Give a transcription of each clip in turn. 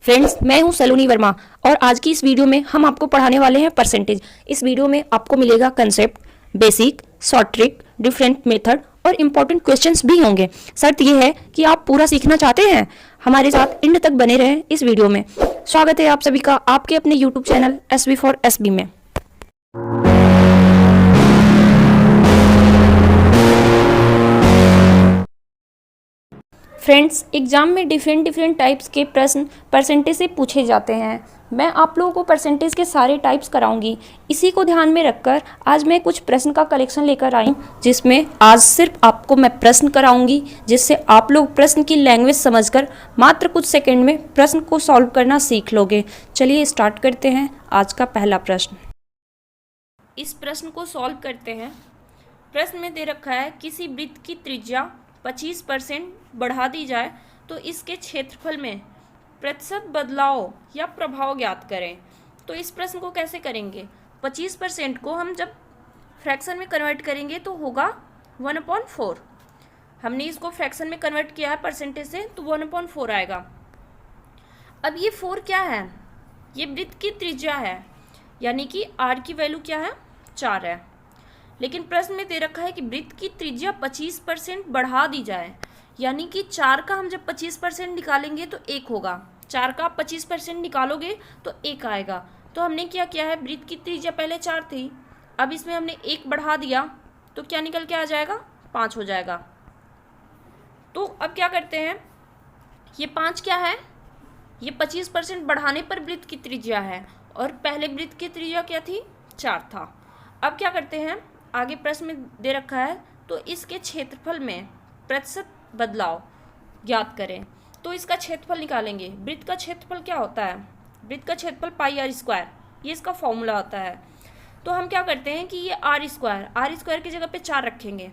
Friends, मैं हूं सलोनी वर्मा और आज की इस वीडियो में हम आपको पढ़ाने वाले हैं परसेंटेज। इस वीडियो में आपको मिलेगा concept, basic, short trick, different method और इम्पोर्टेंट क्वेश्चंस भी होंगे। शर्त यह है कि आप पूरा सीखना चाहते हैं, हमारे साथ एंड तक बने रहें इस वीडियो में। स्वागत है आप सभी का आपके अपने YouTube channel SB for SB में। फ्रेंड्स, एग्जाम में डिफरेंट टाइप्स के प्रश्न परसेंटेज से पूछे जाते हैं। मैं आप लोगों को परसेंटेज के सारे टाइप्स कराऊंगी। इसी को ध्यान में रखकर आज मैं कुछ प्रश्न का कलेक्शन लेकर आई हूं, जिसमें आज सिर्फ आपको मैं प्रश्न कराऊंगी, जिससे आप लोग प्रश्न की लैंग्वेज समझकर मात्र कुछ सेकंड में प्रश्न को सॉल्व करना सीख लोगे। चलिए स्टार्ट करते हैं आज का पहला प्रश्न। इस प्रश्न को सॉल्व करते हैं। प्रश्न में दे रखा है किसी वृत्त की त्रिज्या 25% बढ़ा दी जाए तो इसके क्षेत्रफल में प्रतिशत बदलाव या प्रभाव ज्ञात करें। तो इस प्रश्न को कैसे करेंगे? 25% को हम जब फ्रैक्शन में कन्वर्ट करेंगे तो होगा 1/4। हमने इसको फ्रैक्शन में कन्वर्ट किया है परसेंटेज से, तो 1/4 आएगा। अब ये 4 क्या है? ये वृत्त की त्रिज्या है, यानी कि r की वैल्यू क्या है? 4 है। लेकिन प्रश्न में दे रखा है कि वृत्त की त्रिज्या 25% बढ़ा दी जाए, यानी कि 4 का हम जब 25% निकालेंगे तो 1 होगा। 4 का आप 25% निकालोगे तो 1 आएगा। तो हमने क्या किया है, वृत्त की त्रिज्या पहले 4 थी, अब इसमें हमने 1 बढ़ा दिया तो क्या निकल के आ जाएगा? 5 हो जाएगा। तो अब क्या करते हैं, ये 5 क्या है? ये 25% बढ़ाने पर वृत्त की त्रिज्या है और पहले वृत्त की त्रिज्या क्या थी? 4 था। अब क्या करते हैं, आगे प्रश्न में दे रखा है तो इसके क्षेत्रफल में प्रतिशत बदलाव ज्ञात करें। तो इसका क्षेत्रफल निकालेंगे। वृत्त का क्षेत्रफल क्या होता है? वृत्त का क्षेत्रफल πr², ये इसका फॉर्मूला होता है। तो हम क्या करते हैं कि ये r² की जगह पे 4 रखेंगे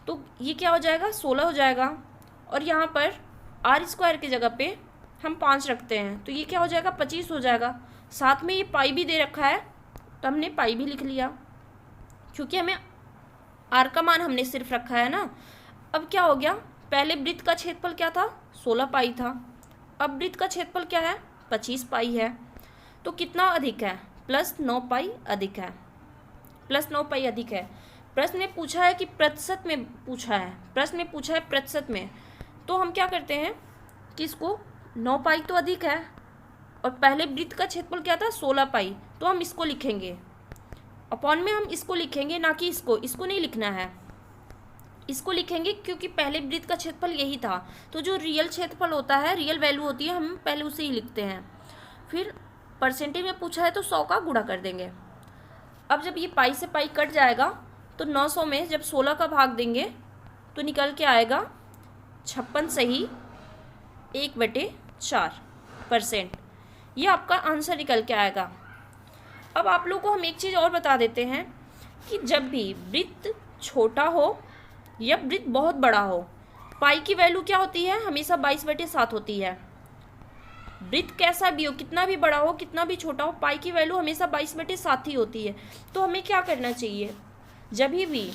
तो ये क्या हो जाएगा? 16 हो जाएगा। और यहाँ पर r² की जगह पे हम 5 रखते हैं तो ये क्या हो जाएगा? 25 हो जाएगा। साथ में ये पाई भी दे रखा है तो हमने पाई भी लिख लिया, क्योंकि हमें r का मान हमने सिर्फ रखा है ना। अब क्या हो गया, पहले वृत्त का क्षेत्रफल क्या था? 16 पाई था। अब वृत्त का क्षेत्रफल क्या है? 25 पाई है। तो कितना अधिक है? +9 पाई अधिक है। +9 पाई अधिक है। प्रश्न में पूछा है कि प्रतिशत में पूछा है, प्रश्न में पूछा है प्रतिशत में। तो हम क्या करते हैं कि इसको 9 पाई तो अधिक है और पहले वृत्त का क्षेत्रफल क्या था? 16 पाई। तो हम इसको लिखेंगे, अपॉन में हम इसको लिखेंगे, ना कि इसको नहीं लिखना है। इसको लिखेंगे क्योंकि पहले वृत्त का क्षेत्रफल यही था। तो जो रियल क्षेत्रफल होता है, रियल वैल्यू होती है, हम पहले उसे ही लिखते हैं। फिर परसेंटेज में पूछा है तो 100 का गुणा कर देंगे। अब जब ये पाई से पाई कट जाएगा तो 900 में जब 16 का भाग देंगे तो निकल के आएगा 56 सही 1/4%। ये आपका आंसर निकल के आएगा। अब आप लोगों को हम एक चीज़ और बता देते हैं कि जब भी वृत्त छोटा हो या वृत्त बहुत बड़ा हो, पाई की वैल्यू क्या होती है? हमेशा 22/7 होती है। वृत्त कैसा भी हो, कितना भी बड़ा हो, कितना भी छोटा हो, पाई की वैल्यू हमेशा 22/7 ही होती है। तो हमें क्या करना चाहिए, जब भी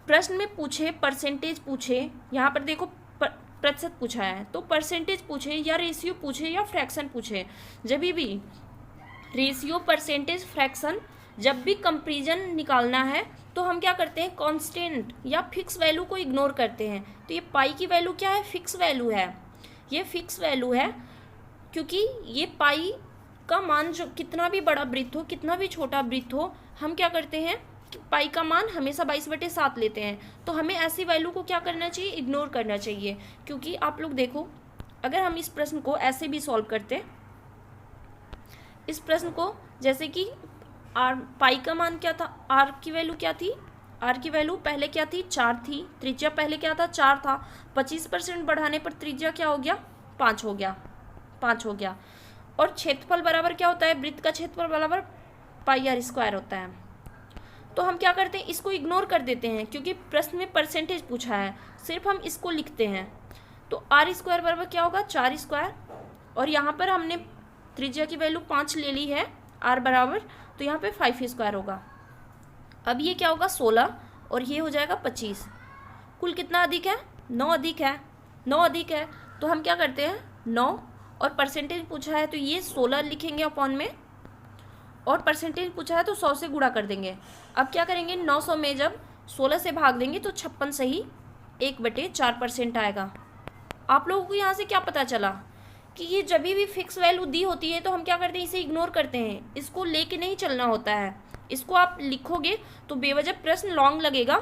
प्रश्न में पूछे, परसेंटेज पूछे, यहाँ पर देखो प्रतिशत पूछा है, तो परसेंटेज पूछे या रेशियो पूछे या फ्रैक्शन पूछे, जब भी रेशियो, परसेंटेज, फ्रैक्शन, जब भी कंपैरिजन निकालना है तो हम क्या करते हैं? कांस्टेंट या फिक्स वैल्यू को इग्नोर करते हैं। तो ये पाई की वैल्यू क्या है? फिक्स वैल्यू है। ये फिक्स वैल्यू है क्योंकि ये पाई का मान जो कितना भी बड़ा वृत्त हो, कितना भी छोटा वृत्त हो, हम क्या करते हैं कि पाई का मान हमेशा 22/7 लेते हैं। तो हमें ऐसी वैल्यू को क्या करना चाहिए? इग्नोर करना चाहिए। क्योंकि आप लोग देखो, अगर हम इस प्रश्न को ऐसे भी सॉल्व करते, इस प्रश्न को जैसे कि पाई का मान क्या था? r की वैल्यू क्या थी? r की वैल्यू पहले क्या थी? 4 थी। त्रिज्या पहले क्या था? 4 था। 25% बढ़ाने पर त्रिज्या क्या हो गया? 5 हो गया। 5 हो गया। और क्षेत्रफल बराबर क्या होता है? वृत्त का क्षेत्रफल बराबर πr² होता है। तो हम क्या करते हैं? इसको इग्नोर कर देते हैं क्योंकि प्रश्न में परसेंटेज पूछा है, सिर्फ हम इसको लिखते हैं। तो r² बराबर क्या होगा? 4²। और यहाँ पर हमने त्रिज्या की वैल्यू 5 ले ली है, r बराबर, तो यहाँ पे 5² होगा। अब ये क्या होगा? 16 और ये हो जाएगा 25। कुल कितना अधिक है? 9 अधिक है। 9 अधिक है तो हम क्या करते हैं? 9 और परसेंटेज पूछा है तो ये 16 लिखेंगे अपॉन में, और परसेंटेज पूछा है तो 100 से गुणा कर देंगे। अब क्या करेंगे, 900 में जब 16 से भाग देंगे तो 56 से ही 1/4% आएगा। आप लोगों को यहाँ से क्या पता चला कि ये जब भी फिक्स वैल्यू दी होती है तो हम क्या करते हैं, इसे इग्नोर करते हैं, इसको लेके नहीं चलना होता है। इसको आप लिखोगे तो बेवजह प्रश्न लॉन्ग लगेगा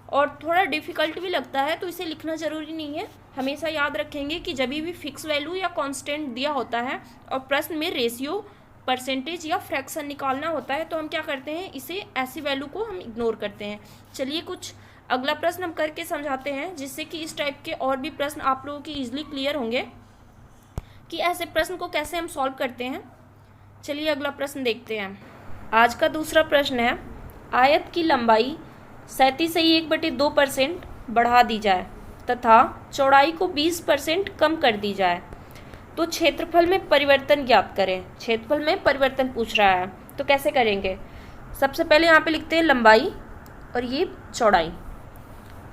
और थोड़ा डिफिकल्ट भी लगता है, तो इसे लिखना ज़रूरी नहीं है। हमेशा याद रखेंगे कि जब भी फिक्स वैल्यू या कांस्टेंट दिया होता है और प्रश्न में रेशियो, परसेंटेज या फ्रैक्शन निकालना होता है तो हम क्या करते हैं, इसे ऐसी वैल्यू को हम इग्नोर करते हैं। चलिए कुछ अगला प्रश्न हम करके समझाते हैं, जिससे कि इस टाइप के और भी प्रश्न आप लोगों की ईजिली क्लियर होंगे कि ऐसे प्रश्न को कैसे हम सॉल्व करते हैं। चलिए अगला प्रश्न देखते हैं। आज का दूसरा प्रश्न है, आयत की लंबाई 37 से 1/2% बढ़ा दी जाए तथा चौड़ाई को 20% कम कर दी जाए तो क्षेत्रफल में परिवर्तन ज्ञात करें। क्षेत्रफल में परिवर्तन पूछ रहा है तो कैसे करेंगे। सबसे पहले यहाँ पे लिखते हैं लंबाई और ये चौड़ाई,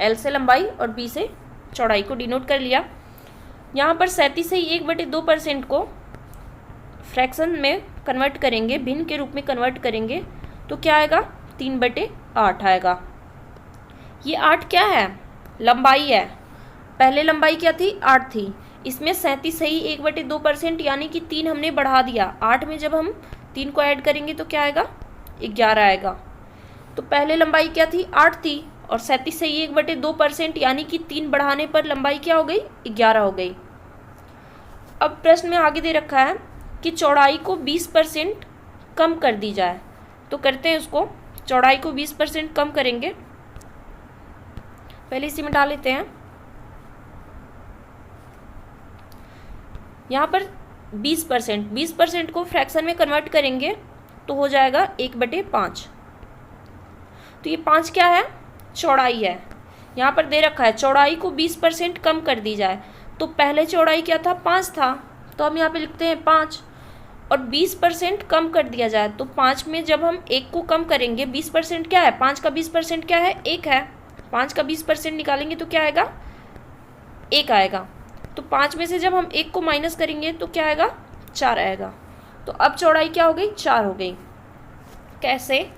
L से लंबाई और B से चौड़ाई को डिनोट कर लिया। यहाँ पर 37 से 1/2% को फ्रैक्शन में कन्वर्ट करेंगे, भिन्न के रूप में कन्वर्ट करेंगे तो क्या आएगा, 3/8 आएगा। ये 8 क्या है, लंबाई है। पहले लंबाई क्या थी, 8 थी। इसमें 37 से ही 1/2% यानी कि 3 हमने बढ़ा दिया। 8 में जब हम 3 को ऐड करेंगे तो क्या आएगा, 11 आएगा। तो पहले लंबाई क्या थी, 8 थी, और 37 से 1/2% यानी कि 3 बढ़ाने पर लंबाई क्या हो गई, 11 हो गई। अब प्रश्न में आगे दे रखा है कि चौड़ाई को 20% कम कर दी जाए, तो करते हैं उसको। चौड़ाई को 20% कम करेंगे, पहले इसी में डाल लेते हैं। यहाँ पर 20% को फ्रैक्शन में कन्वर्ट करेंगे तो हो जाएगा 1/5। तो ये 5 क्या है, चौड़ाई है। यहाँ पर दे रखा है चौड़ाई को 20% कम कर दी जाए, तो पहले चौड़ाई क्या था, 5 था, तो हम यहाँ पे लिखते हैं 5, और 20% कम कर दिया जाए तो 5 में जब हम 1 को कम करेंगे, 20% क्या है, 5 का 20% क्या है, 1 है। 5 का 20% निकालेंगे तो क्या आएगा, 1 आएगा। तो 5 में से जब हम 1 को माइनस करेंगे तो क्या आएगा, 4 आएगा। तो अब चौड़ाई क्या हो गई, 4 हो गई। कैसे,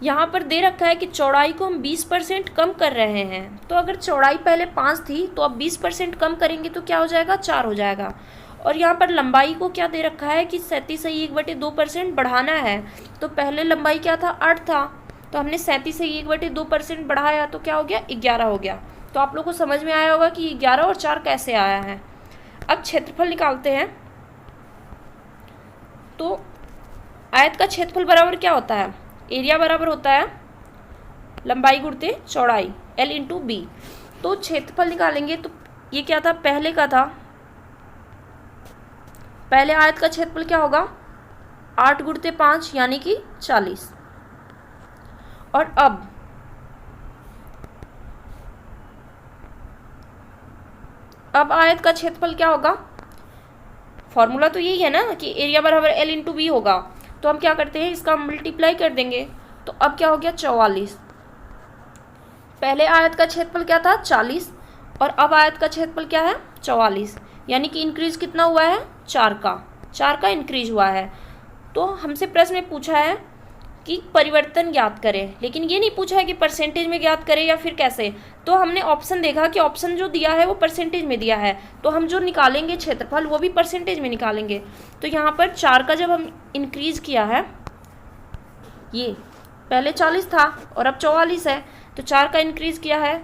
यहाँ पर दे रखा है कि चौड़ाई को हम 20% कम कर रहे हैं, तो अगर चौड़ाई पहले 5 थी तो अब 20% कम करेंगे तो क्या हो जाएगा, 4 हो जाएगा। और यहाँ पर लंबाई को क्या दे रखा है कि 37 से 1/2% बढ़ाना है, तो पहले लंबाई क्या था, 8 था, तो हमने 37 से 1/2% बढ़ाया तो क्या हो गया, 11 हो गया। तो आप लोग को समझ में आया होगा कि 11 और 4 कैसे आया है। अब क्षेत्रफल निकालते हैं। तो आयत का क्षेत्रफल बराबर क्या होता है, एरिया बराबर होता है लंबाई गुणित चौड़ाई, L × B। तो क्षेत्रफल निकालेंगे तो ये क्या था, पहले का था, पहले आयत का क्षेत्रफल क्या होगा, 8 × 5 यानी कि 40। और अब आयत का क्षेत्रफल क्या होगा, फॉर्मूला तो यही है ना कि एरिया बराबर L × B होगा, तो हम क्या करते हैं, इसका मल्टीप्लाई कर देंगे। तो अब क्या हो गया, 44। पहले आयत का क्षेत्रफल क्या था, 40, और अब आयत का क्षेत्रफल क्या है, 44, यानी कि इंक्रीज कितना हुआ है, 4 का इंक्रीज हुआ है। तो हमसे प्रश्न में पूछा है कि परिवर्तन ज्ञात करें, लेकिन ये नहीं पूछा है कि परसेंटेज में ज्ञात करें या फिर कैसे। तो हमने ऑप्शन देखा कि ऑप्शन जो दिया है वो परसेंटेज में दिया है, तो हम जो निकालेंगे क्षेत्रफल वो भी परसेंटेज में निकालेंगे। तो यहाँ पर 4 का जब हम इंक्रीज किया है, ये पहले 40 था और अब 44 है, तो 4 का इंक्रीज किया है,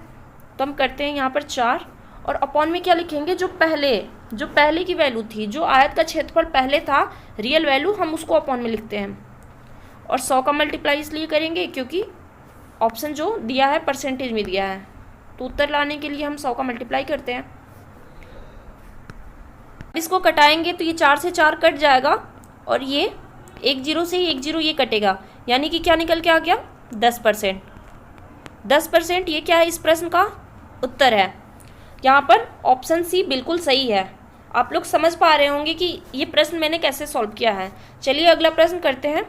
तो हम करते हैं यहाँ पर 4, और अपॉन में क्या लिखेंगे, जो पहले की वैल्यू थी, जो आयत का क्षेत्रफल पहले था, रियल वैल्यू, हम उसको अपॉन में लिखते हैं। और 100 का मल्टीप्लाई इसलिए करेंगे क्योंकि ऑप्शन जो दिया है परसेंटेज में दिया है, तो उत्तर लाने के लिए हम 100 का मल्टीप्लाई करते हैं। इसको कटाएंगे तो ये 4 से 4 कट जाएगा, और ये 1 0 से ही 1 0 ये कटेगा, यानी कि क्या निकल के आ गया, 10%। 10% ये क्या है, इस प्रश्न का उत्तर है। यहाँ पर ऑप्शन सी बिल्कुल सही है। आप लोग समझ पा रहे होंगे कि ये प्रश्न मैंने कैसे सॉल्व किया है। चलिए अगला प्रश्न करते हैं।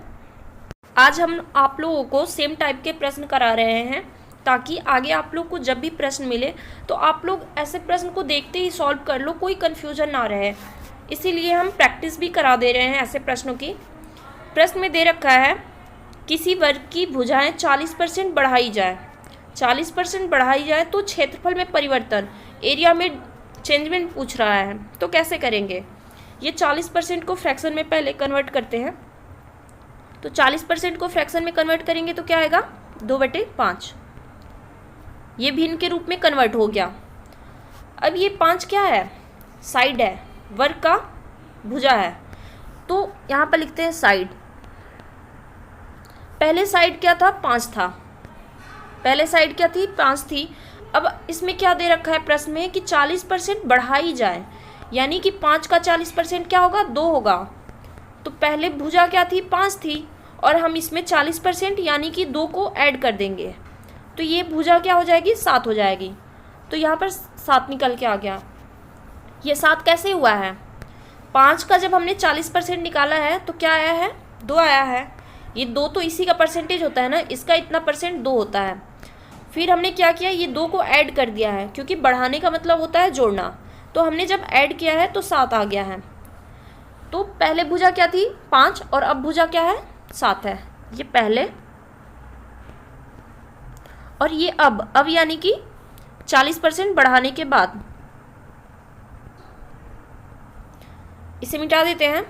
आज हम आप लोगों को सेम टाइप के प्रश्न करा रहे हैं, ताकि आगे आप लोग को जब भी प्रश्न मिले तो आप लोग ऐसे प्रश्न को देखते ही सॉल्व कर लो, कोई कन्फ्यूजन ना रहे। इसीलिए हम प्रैक्टिस भी करा दे रहे हैं ऐसे प्रश्नों की। प्रश्न में दे रखा है किसी वर्ग की भुजाएं 40% बढ़ाई जाए, 40% बढ़ाई जाए तो क्षेत्रफल में परिवर्तन, एरिया में चेंजमेंट पूछ रहा है, तो कैसे करेंगे। ये 40% को फ्रैक्शन में पहले कन्वर्ट करते हैं। तो 40% को फ्रैक्शन में कन्वर्ट करेंगे तो क्या आएगा, 2/5। ये भिन्न के रूप में कन्वर्ट हो गया। अब ये 5 क्या है, साइड है, वर्ग का भुजा है, तो यहाँ पर लिखते हैं साइड। पहले साइड क्या था, 5 था, पहले साइड क्या थी, 5 थी। अब इसमें क्या दे रखा है प्रश्न में कि 40% बढ़ाई जाए, यानी कि 5 का 40% क्या होगा, 2 होगा। तो पहले भुजा क्या थी, 5 थी, और हम इसमें 40% यानी कि 2 को ऐड कर देंगे, तो ये भुजा क्या हो जाएगी, 7 हो जाएगी। तो यहाँ पर 7 निकल के आ गया। ये 7 कैसे हुआ है, 5 का जब हमने 40% निकाला है तो क्या आया है, 2 आया है। ये 2 तो इसी का परसेंटेज होता है ना, इसका इतना % 2 होता है। फिर हमने क्या किया, ये 2 को ऐड कर दिया है, क्योंकि बढ़ाने का मतलब होता है जोड़ना। तो हमने जब ऐड किया है तो 7 आ गया है। तो पहले भुजा क्या थी, 5, और अब भुजा क्या है, 7 है। ये पहले और ये अब यानी कि 40% बढ़ाने के बाद। इसे मिटा देते हैं।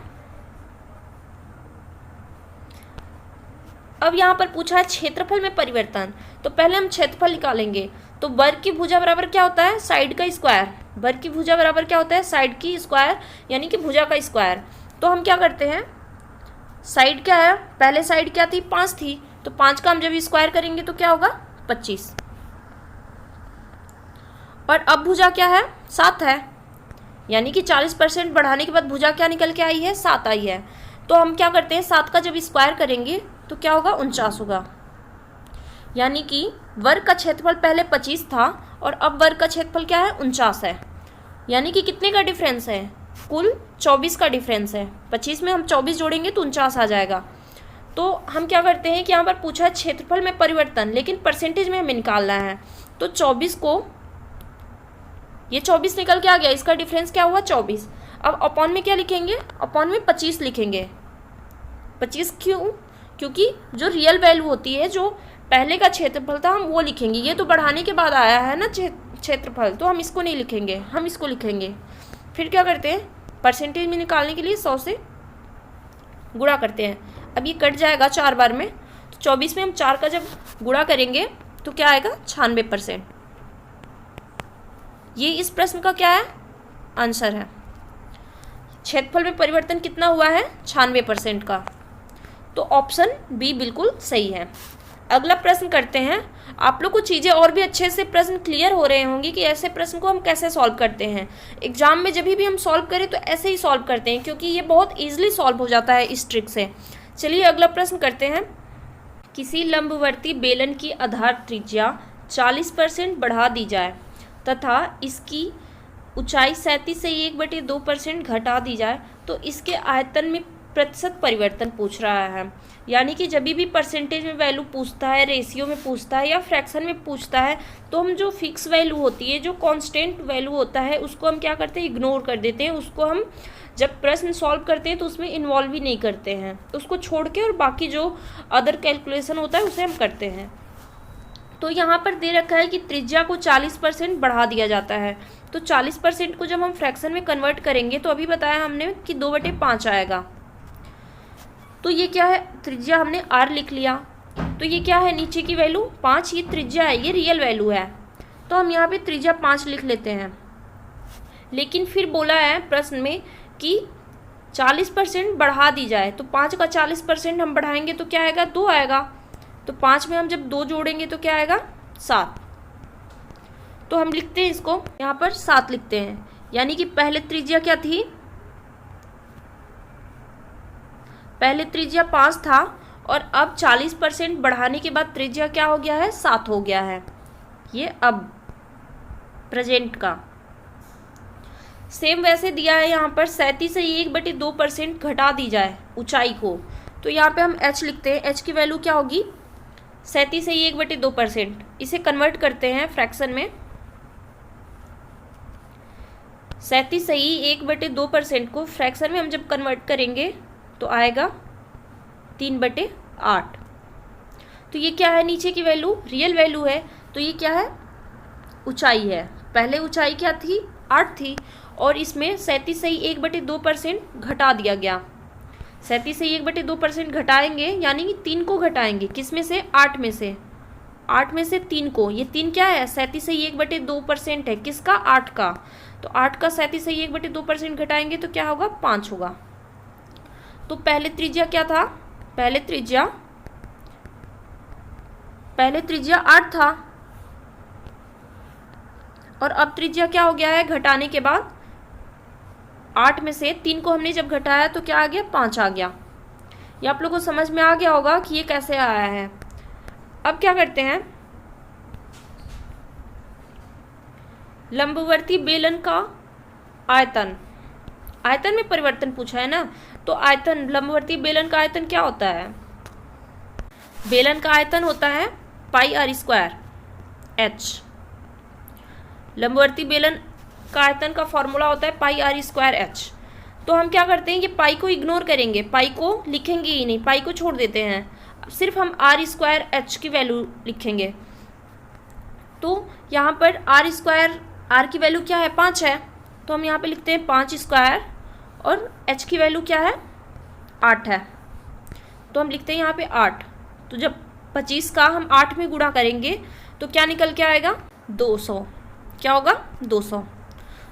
अब यहाँ पर पूछा है क्षेत्रफल में परिवर्तन, तो पहले हम क्षेत्रफल निकालेंगे। तो वर्ग की भुजा बराबर क्या होता है, साइड का स्क्वायर। वर्ग की भुजा बराबर क्या होता है, साइड की स्क्वायर, यानी कि भुजा का स्क्वायर। तो हम क्या करते हैं, साइड क्या है, पहले साइड क्या थी, 5 थी, तो 5 का हम जब स्क्वायर करेंगे तो क्या होगा, 25। और अब भुजा क्या है, 7 है, यानी कि 40% बढ़ाने के बाद भुजा क्या निकल के आई है, 7 आई है। तो हम क्या करते हैं, 7 का जब स्क्वायर करेंगे तो क्या होगा, 49 होगा। यानी कि वर्ग का क्षेत्रफल पहले 25 था और अब वर्ग का क्षेत्रफल क्या है, 49 है। यानी कि कितने का डिफरेंस है, कुल 24 का डिफरेंस है। 25 में हम 24 जोड़ेंगे तो 49 आ जाएगा। तो हम क्या करते हैं कि यहाँ पर पूछा है क्षेत्रफल में परिवर्तन, लेकिन परसेंटेज में हमें निकालना है। तो 24 को, ये 24 निकल के आ गया, इसका डिफरेंस क्या हुआ, 24। अब अपॉन में क्या लिखेंगे, अपॉन में 25 लिखेंगे। 25 क्यों, क्योंकि जो रियल वैल्यू होती है, जो पहले का क्षेत्रफल था, हम वो लिखेंगे। ये तो बढ़ाने के बाद आया है ना क्षेत्रफल, तो हम इसको नहीं लिखेंगे, हम इसको लिखेंगे। फिर क्या करते हैं, परसेंटेज में निकालने के लिए 100 से गुणा करते हैं। अब ये कट जाएगा 4 बार में, तो 24 में हम 4 का जब गुणा करेंगे तो क्या आएगा, 96%। ये इस प्रश्न का क्या है, आंसर है। क्षेत्रफल में परिवर्तन कितना हुआ है, 96% का। तो ऑप्शन बी बिल्कुल सही है। अगला प्रश्न करते हैं। आप लोग को चीज़ें और भी अच्छे से प्रश्न क्लियर हो रहे होंगे कि ऐसे प्रश्न को हम कैसे सॉल्व करते हैं। एग्जाम में जब भी हम सॉल्व करें तो ऐसे ही सॉल्व करते हैं, क्योंकि ये बहुत ईजिली सॉल्व हो जाता है इस ट्रिक से। चलिए अगला प्रश्न करते हैं। किसी लंबवर्ती बेलन की आधार त्रिज्या 40% बढ़ा दी जाए तथा इसकी ऊंचाई 37 से 1/2% घटा दी जाए तो इसके आयतन में प्रतिशत परिवर्तन पूछ रहा है। यानी कि जब भी परसेंटेज में वैल्यू पूछता है, रेशियो में पूछता है या फ्रैक्शन में पूछता है, तो हम जो फिक्स वैल्यू होती है, जो कांस्टेंट वैल्यू होता है, उसको हम क्या करते हैं, इग्नोर कर देते हैं। उसको हम जब प्रश्न सॉल्व करते हैं तो उसमें इन्वॉल्व ही नहीं करते हैं, उसको छोड़ के और बाकी जो अदर कैलकुलेशन होता है उसे हम करते हैं। तो यहाँ पर दे रखा है कि त्रिज्या को 40% बढ़ा दिया जाता है। तो 40% को जब हम फ्रैक्शन में कन्वर्ट करेंगे तो अभी बताया हमने कि 2/5 आएगा। तो ये क्या है, त्रिज्या हमने r लिख लिया। तो ये क्या है, नीचे की वैल्यू 5, ये त्रिज्या है, ये रियल वैल्यू है। तो हम यहाँ पे त्रिज्या 5 लिख लेते हैं। लेकिन फिर बोला है प्रश्न में कि 40% बढ़ा दी जाए, तो 5 का 40% हम बढ़ाएंगे तो क्या आएगा, 2 आएगा। तो 5 में हम जब 2 जोड़ेंगे तो क्या आएगा, 7। तो हम लिखते हैं इसको, यहाँ पर 7 लिखते हैं। यानी कि पहले त्रिज्या क्या थी, पहले त्रिज्या 5 था और अब 40% बढ़ाने के बाद त्रिज्या क्या हो गया है, 7 हो गया है। ये अब प्रेजेंट का। सेम वैसे दिया है यहाँ पर 37 से 1/2% घटा दी जाए ऊंचाई को। तो यहाँ पे हम h लिखते हैं। h की वैल्यू क्या होगी, 37 से 1/2%। इसे कन्वर्ट करते हैं फ्रैक्शन में। 37.1/2% को फ्रैक्शन में हम जब कन्वर्ट करेंगे तो आएगा 3/8। तो ये क्या है, नीचे की वैल्यू रियल वैल्यू है, तो ये क्या है, ऊंचाई है। पहले ऊंचाई क्या थी, 8 थी, और इसमें 37.1/2% घटा दिया गया। 37.1/2% घटाएंगे यानी कि 3 को घटाएंगे, किस में से, 8 में से, 8 में से 3 को। ये 3 क्या है, 37.1/2% है, किसका, 8 का। तो 8 का 37.1/2% घटाएंगे तो क्या होगा, 5 होगा। तो पहले त्रिज्या क्या था, पहले त्रिज्या 8 था, और अब त्रिज्या क्या हो गया है, घटाने के बाद 8 में से 3 को हमने जब घटाया तो क्या आ गया, 5 आ गया। ये आप लोगों को समझ में आ गया होगा कि ये कैसे आया है। अब क्या करते हैं, लंबवर्ती बेलन का आयतन, आयतन में परिवर्तन पूछा है ना, तो आयतन, लंबवर्ती बेलन का आयतन क्या होता है, बेलन का आयतन होता है πr² h। लंबवर्ती बेलन का आयतन का फॉर्मूला होता है πr² h। तो हम क्या करते हैं, ये पाई को इग्नोर करेंगे, पाई को लिखेंगे ही नहीं, पाई को छोड़ देते हैं, सिर्फ हम r² h की वैल्यू लिखेंगे। तो यहाँ पर r की वैल्यू क्या है, 5 है, तो हम यहाँ पे लिखते हैं 5², और h की वैल्यू क्या है, 8 है, तो हम लिखते हैं यहाँ पे 8। तो जब 25 का हम 8 में गुणा करेंगे तो क्या निकल के आएगा, 200। क्या होगा, 200।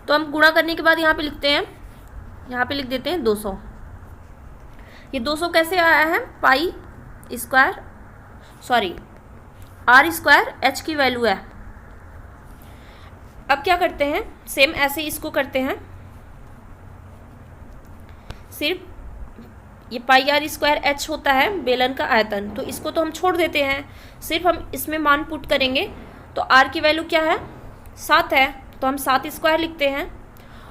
तो हम गुणा करने के बाद यहाँ पे लिखते हैं, यहाँ पे लिख देते हैं 200। ये 200 कैसे आया है, r² h की वैल्यू है। अब क्या करते हैं, सेम ऐसे इसको करते हैं, सिर्फ ये πr² h होता है बेलन का आयतन, तो इसको तो हम छोड़ देते हैं, सिर्फ हम इसमें मान पुट करेंगे। तो r की वैल्यू क्या है, 7 है, तो हम 7² लिखते हैं,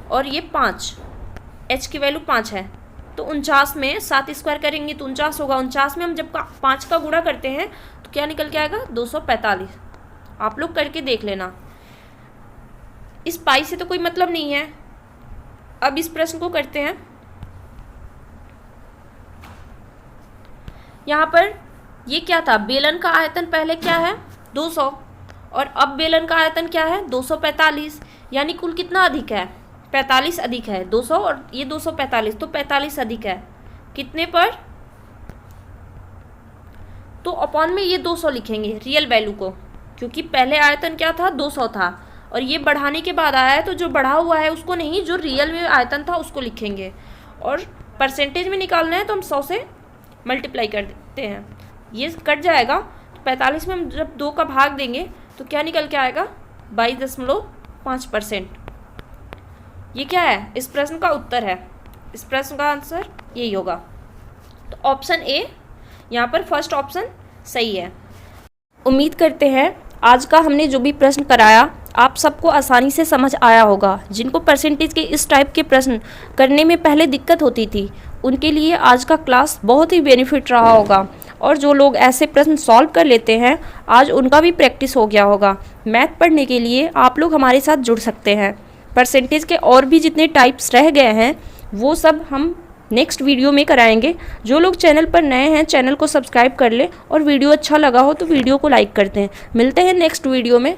और ये 5, h की वैल्यू 5 है, तो 49 में 7² करेंगे तो 49 होगा। 49 में हम जब 5 का गुणा करते हैं तो क्या निकल के आएगा, 245। आप लोग करके देख लेना, इस पाई से तो कोई मतलब नहीं है। अब इस प्रश्न को करते हैं, यहाँ पर ये क्या था, बेलन का आयतन पहले क्या है, 200, और अब बेलन का आयतन क्या है, 245, यानी कुल कितना अधिक है, 45 अधिक है, 200 और ये 245, तो 45 अधिक है, कितने पर, तो अपॉन में ये 200 लिखेंगे रियल वैल्यू को, क्योंकि पहले आयतन क्या था, 200 था, और ये बढ़ाने के बाद आया है, तो जो बढ़ा हुआ है उसको नहीं, जो रियल में आयतन था उसको लिखेंगे। और परसेंटेज में निकालना है तो हम 100 से मल्टीप्लाई कर देते हैं, ये कट जाएगा। तो 45 में हम जब 2 का भाग देंगे तो क्या निकल के आएगा, 22.5%। ये क्या है, इस प्रश्न का उत्तर है, इस प्रश्न का आंसर यही होगा। तो ऑप्शन ए यहाँ पर फर्स्ट ऑप्शन सही है। उम्मीद करते हैं आज का हमने जो भी प्रश्न कराया आप सबको आसानी से समझ आया होगा। जिनको परसेंटेज के इस टाइप के प्रश्न करने में पहले दिक्कत होती थी उनके लिए आज का क्लास बहुत ही बेनिफिट रहा होगा, और जो लोग ऐसे प्रश्न सॉल्व कर लेते हैं आज उनका भी प्रैक्टिस हो गया होगा। मैथ पढ़ने के लिए आप लोग हमारे साथ जुड़ सकते हैं। परसेंटेज के और भी जितने टाइप्स रह गए हैं वो सब हम नेक्स्ट वीडियो में कराएंगे। जो लोग चैनल पर नए हैं चैनल को सब्सक्राइब कर लें, और वीडियो अच्छा लगा हो तो वीडियो को लाइक करते हैं। मिलते हैं नेक्स्ट वीडियो में।